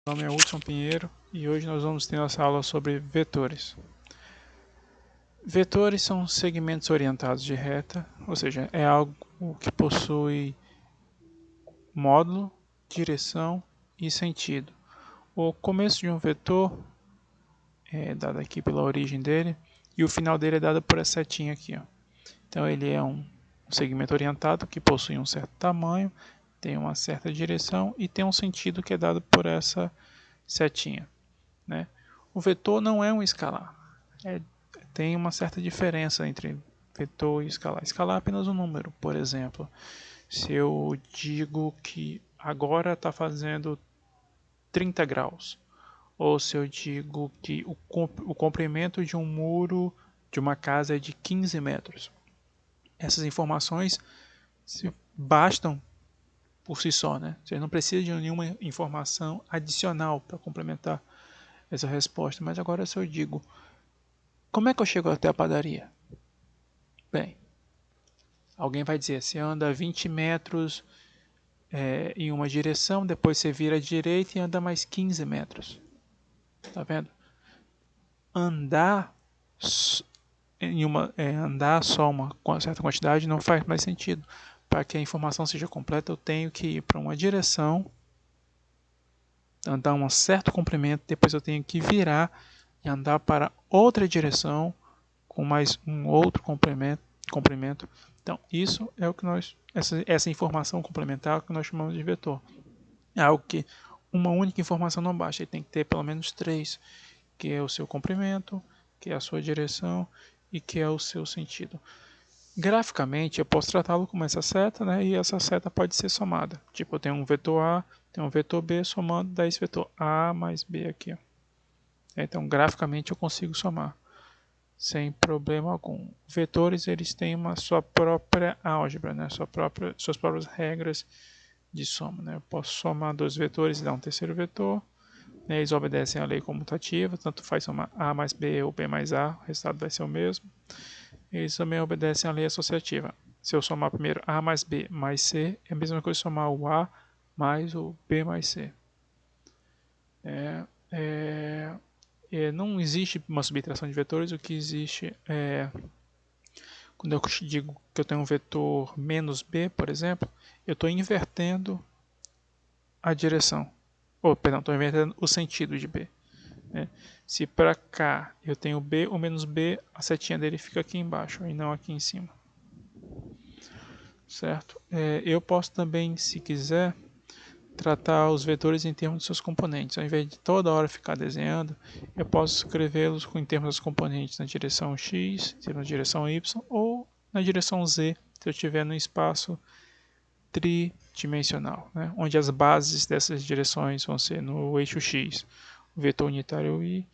Meu nome é Hudson Pinheiro e hoje nós vamos ter nossa aula sobre vetores. Vetores são segmentos orientados de reta, ou seja, é algo que possui módulo, direção e sentido. O começo de um vetor é dado aqui pela origem dele e o final dele é dado por essa setinha aqui. Então ele é um segmento orientado que possui um certo tamanho, tem uma certa direção e tem um sentido que é dado por essa setinha, né? O vetor não é um escalar, tem uma certa diferença entre vetor e escalar. Escalar é apenas um número, por exemplo, se eu digo que agora está fazendo 30 graus, ou se eu digo que o comprimento de um muro de uma casa é de 15 metros. Essas informações bastam por si só, né? Você não precisa de nenhuma informação adicional para complementar essa resposta. Mas agora se eu digo, como é que eu chego até a padaria? Bem, alguém vai dizer, você anda 20 metros em uma direção, depois você vira à direita e anda mais 15 metros. Tá vendo? Andar andar só uma certa quantidade não faz mais sentido. Para que a informação seja completa, eu tenho que ir para uma direção, andar um certo comprimento, depois eu tenho que virar e andar para outra direção com mais um outro comprimento. Então, isso é o que essa informação complementar que nós chamamos de vetor. É algo que uma única informação não basta, ele tem que ter pelo menos três, que é o seu comprimento, que é a sua direção e que é o seu sentido. Graficamente, eu posso tratá-lo como essa seta, né? E essa seta pode ser somada. Tipo, eu tenho um vetor A, tenho um vetor B, somando, dá esse vetor A mais B aqui. Ó. Então, graficamente, eu consigo somar sem problema algum. Vetores, eles têm sua própria álgebra, né? Suas próprias regras de soma. Né? Eu posso somar dois vetores e dar um terceiro vetor. Né? Eles obedecem à lei comutativa, tanto faz somar A mais B ou B mais A, o resultado vai ser o mesmo. Eles também obedecem à lei associativa. Se eu somar primeiro A mais B mais C, é a mesma coisa que somar o A mais o B mais C. Não existe uma subtração de vetores, o que existe é quando eu digo que eu tenho um vetor menos B, por exemplo, eu estou invertendo a direção. Perdão, estou invertendo o sentido de B. Né? Se para cá eu tenho B, o menos B, a setinha dele fica aqui embaixo e não aqui em cima. Certo? Eu posso também, se quiser, tratar os vetores em termos de seus componentes. Ao invés de toda hora ficar desenhando, eu posso escrevê-los em termos dos componentes na direção x, na direção y, ou na direção z, se eu estiver no espaço tridimensional, né? Onde as bases dessas direções vão ser no eixo x, o vetor unitário y,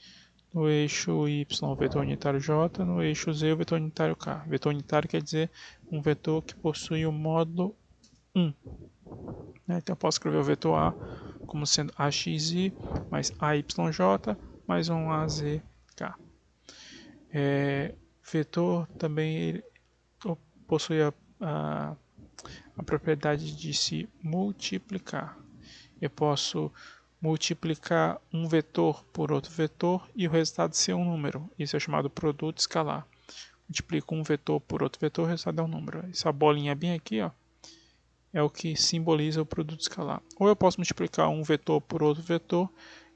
no eixo y, o vetor unitário j, no eixo z, o vetor unitário k. Vetor unitário quer dizer um vetor que possui o módulo 1. Então eu posso escrever o vetor A como sendo AXI mais AYJ mais um AZK. Vetor também possui a propriedade de se multiplicar. Eu posso multiplicar um vetor por outro vetor e o resultado ser um número. Isso é chamado produto escalar. Multiplico um vetor por outro vetor, o resultado é um número. Essa bolinha bem aqui, ó, é o que simboliza o produto escalar. Ou eu posso multiplicar um vetor por outro vetor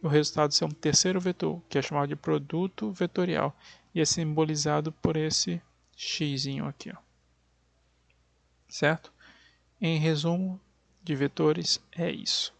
e o resultado ser um terceiro vetor, que é chamado de produto vetorial. E é simbolizado por esse x aqui. Ó. Certo? Em resumo de vetores, é isso.